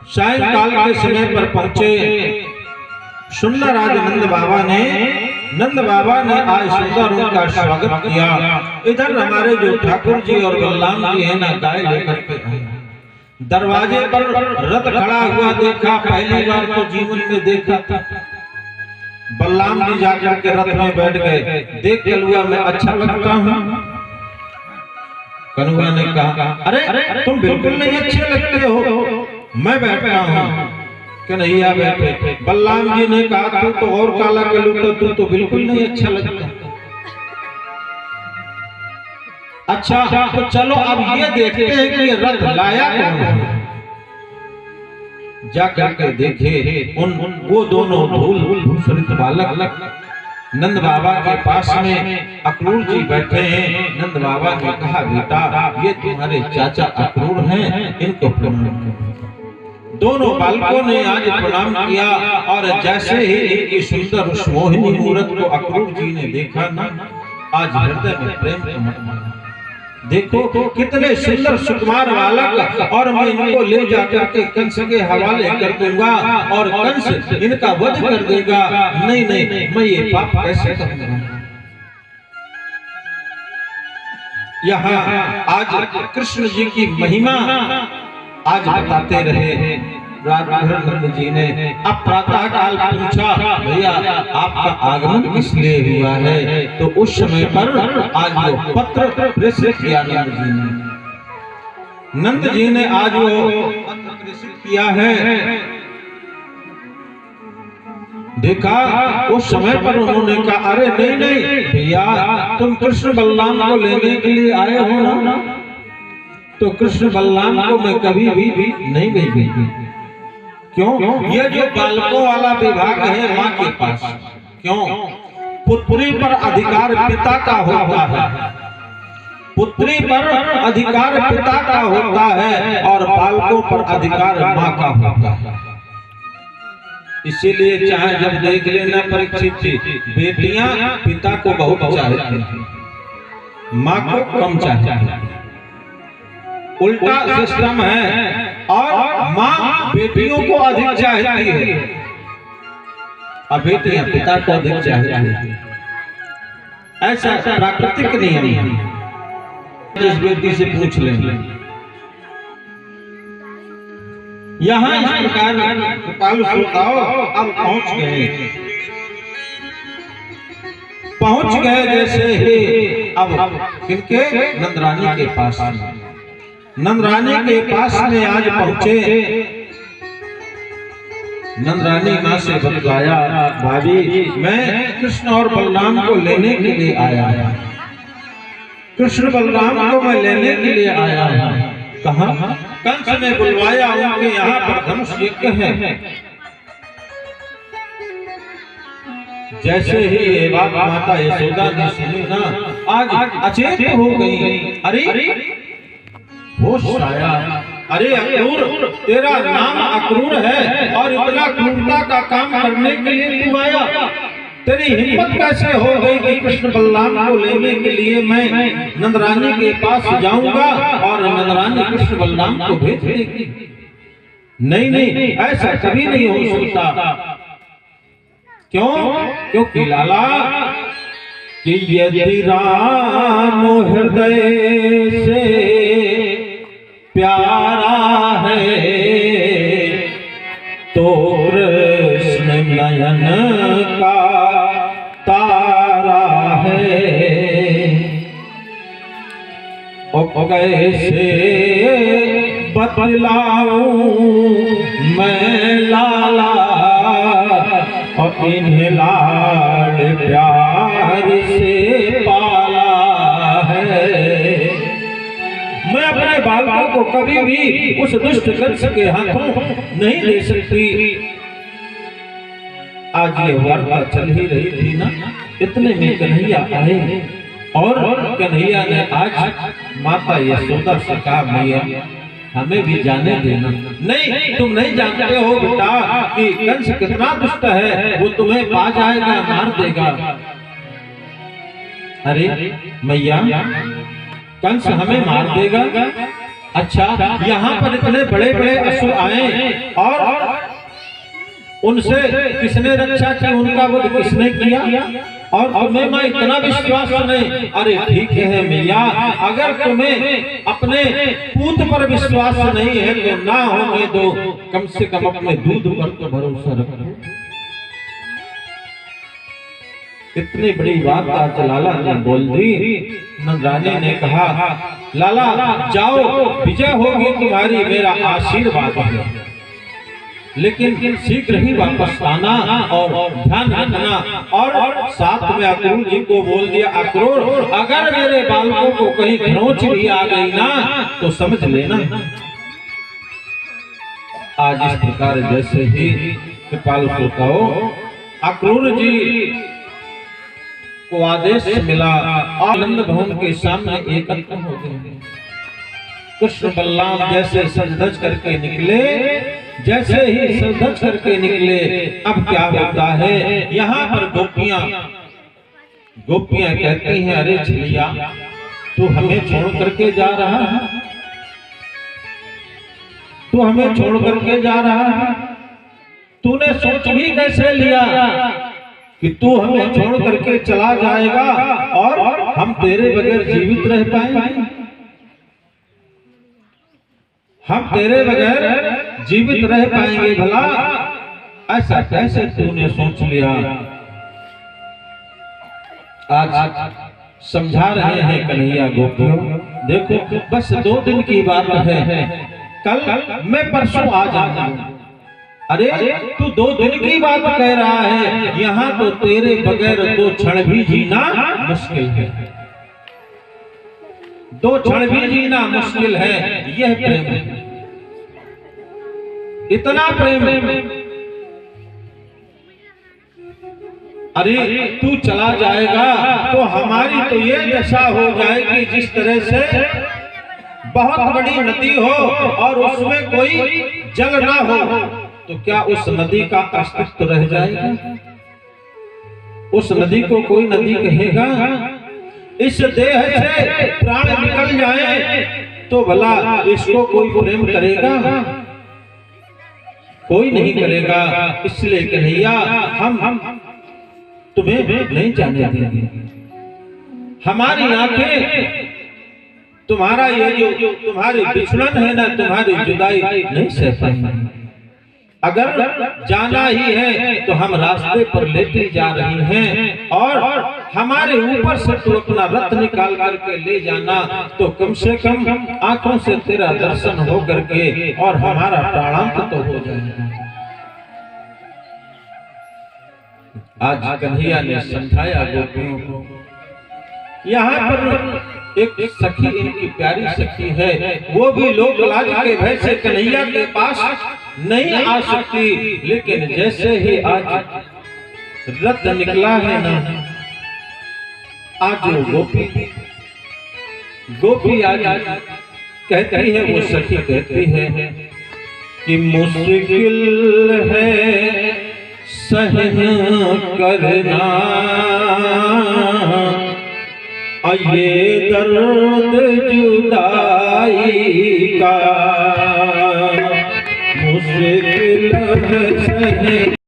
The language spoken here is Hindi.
सायंकाल के समय पर पहुंचे। सुंदर आज नंद बाबा ने आज सुंदर उनका स्वागत किया। इधर हमारे जो ठाकुर जी और बलराम जी है ना, गाय लेकर के आए। दरवाजे पर रथ खड़ा हुआ देखा, पहली बार तो जीवन में देखा था। बलराम जी जाकर के रथ में बैठ गए। देख कलुआ मैं अच्छा लगता हूँ। कनुआ ने कहा अरे तुम बिल्कुल नहीं अच्छे लगते हो, मैं बैठता हूँ। कन्हैया बैठे। बलराम जी ने कहा तू तो और काला कलू, तू तो बिल्कुल नहीं अच्छा लगता। अच्छा तो चलो अब ये देखते हैं कि रथ लाया कौन है। जाकर के देखे वो दोनों धूल भूषित बालक नंद बाबा के पास में अक्रूर जी बैठे हैं। नंद बाबा ने कहा बेटा ये तुम्हारे चाचा अक्रूर हैं, इनको प्रणाम करो। दोनों बालकों ने आज प्रणाम किया और जैसे ही इनकी सुंदर उस मोहिनी मूरत को अक्रूर जी ने देखा ना, आज हृदय में प्रेम उमड़ा। देखो कितने सुंदर सुकुमार बालक, और मैं इनको ले जाकर के कंस के हवाले कर दूंगा और कंस इनका वध कर देगा। नहीं नहीं मैं ये पाप कैसे करूंगा। यहाँ आज कृष्ण जी की महिमा आज बताते रहे नंद जी ने। अब प्रातः काल पूछा भैया आपका आगमन किस लिए हुआ है, तो उस समय पर आज वो पत्र प्रेषित किया नंद जी ने आज वो पत्र प्रेषित किया है। देखा उस समय पर उन्होंने कहा अरे नहीं नहीं भैया तुम कृष्ण बलराम को लेने के लिए आए हो ना, तो कृष्ण बलराम को मैं कभी भी नहीं भेजी। क्यों? ये जो बालकों वाला विभाग है माँ के पास, क्यों? पुत्री पर अधिकार पिता का होता है, पुत्री पर अधिकार पिता का होता है और बालकों पर अधिकार माँ का होता है। इसीलिए चाहे जब देख लेना परीक्षित जी, बेटियां पिता को बहुत चाहती हैं, माँ को कम चाहती हैं। उल्टा सिस्टम है और माँ बेटियों को अधिक चाहती है और बेटियां पिता को अधिक चाहती है। ऐसा प्राकृतिक नियम है। इस बेटी से पूछ लेंगे। यहाँ इस प्रकार कृपालु श्रोताओ अब पहुंच गए जैसे ही अब किनके नंदरानी के पास। नंदरानी के पास में आज पहुंचे। नंदरानी माँ से बतलाया भाभी मैं कृष्ण और बलराम को लेने के लिए आया हूँ, कृष्ण बलराम को मैं लेने के लिए आया हूँ। कहाँ? कंस ने बुलवाया, उनके यहाँ पर धनुष यज्ञ है। जैसे ही ये बात माता यशोदा ने सुनी ना, आज अचेत हो गई। अरे होश आया। अरे अक्रूर, तेरा नाम अक्रूर है और इतना क्रूरता का काम करने के लिए तू आया। तेरी हिम्मत कैसे हो गई कि कृष्ण बलराम को लेने के लिए मैं नंदरानी के पास जाऊंगा और नंदरानी कृष्ण बलराम को भेज देगी। नहीं नहीं ऐसा कभी नहीं हो सकता। क्यों? क्योंकि लाला कि यदि राम हृदय से प्यारा है तो कृष्ण नयन का तारा है। और कैसे बतलाऊं मैं लाला और इन्हें लाड प्यार से पाला है। मैं अपने बालकों को कभी भी उस दुष्ट कंस के हाथों नहीं ले सकती। आज ये वार्ता चल ही रही थी ना, इतने में कन्हैया आए और कन्हैया ने आज माता यशोदा से कहा मैया हमें भी जाने देना। नहीं तुम नहीं जानते हो बेटा कि कंस कितना दुष्ट है, वो तुम्हें पा जाएगा, मार देगा। अरे मैया कंस हमें मार देगा? अच्छा, यहाँ पर इतने बड़े बड़े असुर आए और उनसे किसने रक्षा की, उनका वध किसने किया, और तुम्हें मैं इतना विश्वास नहीं। अरे ठीक है मैया, अगर तुम्हें अपने पूत पर विश्वास नहीं है तो ना होने दो, कम से कम अपने दूध पर तो भरोसा रखो। इतनी बड़ी बात आज लाला ने बोल दी। नंदरानी ने कहा, लाला जाओ, विजय होगी तुम्हारी, मेरा आशीर्वाद है, लेकिन शीघ्र ही वापस आना और ध्यान रखना। और साथ में अक्रूर जी को बोल दिया, अक्रूर अगर मेरे बालकों को कहीं खरोंच भी आ गई ना तो समझ लेना। आज इस प्रकार जैसे ही कृपाल को अक्रूर जी को आदेश मिला और आनंद भवन के सामने एकत्र हो गए। कृष्ण बलराम जैसे सज-धज करके निकले, जैसे ही सज-धज करके निकले, अब क्या होता है, यहाँ पर गोपियां कहती हैं, अरे झिलिया तू हमें छोड़ करके जा रहा है, तू हमें छोड़ करके जा रहा है, तूने सोच भी कैसे लिया कि तू हमें छोड़ करके चला जाएगा और हम तेरे बगैर जीवित रह पाएंगे, हम तेरे बगैर जीवित रह पाएंगे भला? ऐसा कैसे तूने सोच लिया? आज समझा रहे हैं कन्हैया गोपियों, देखो बस 2 दिन की बात है, कल मैं परसों आ जाऊंगा। अरे तू 2 दिन की बात कह रहा है, यहाँ तो तेरे बगैर 2 क्षण भी जीना मुश्किल है, 2 क्षण भी जीना मुश्किल है। यह प्रेम है, इतना प्रेम है। अरे तू चला जाएगा तो हमारी तो ये दशा हो जाएगी जिस तरह से बहुत बड़ी नदी हो और उसमें कोई जल ना हो, तो क्या उस नदी का अस्तित्व रह जाएगा? उस नदी को कोई नदी कहेगा? इस देह से प्राण निकल जाए तो भला इसको कोई प्रेम करेगा? कोई नहीं करेगा। इसलिए कन्हैया हम तुम्हें नहीं जाने देंगे, हमारी आंखें तुम्हारा ये जो तुम्हारी बिछड़न है ना, तुम्हारी जुदाई नहीं सह पाएंगी। अगर जाना ही है तो हम रास्ते पर लेते जा रही हैं और हमारे ऊपर से तू अपना रथ निकाल करके ले जाना, तो कम से कम आंखों से तेरा दर्शन हो करके और हमारा प्राणांत तो हो जाएगा। आज कन्हैया ने समझाया गोपियों को। यहाँ पर एक सखी, इनकी प्यारी सखी है, वो भी लोक लाज के भय से कन्हैया के पास नहीं आ सकती, लेकिन जैसे ही आज रथ निकला है ना, आज गोपी आज कहती है, वो सखी कहती है कि मुश्किल है सहन करना ये दर्द जुदाई का, मुश्किल है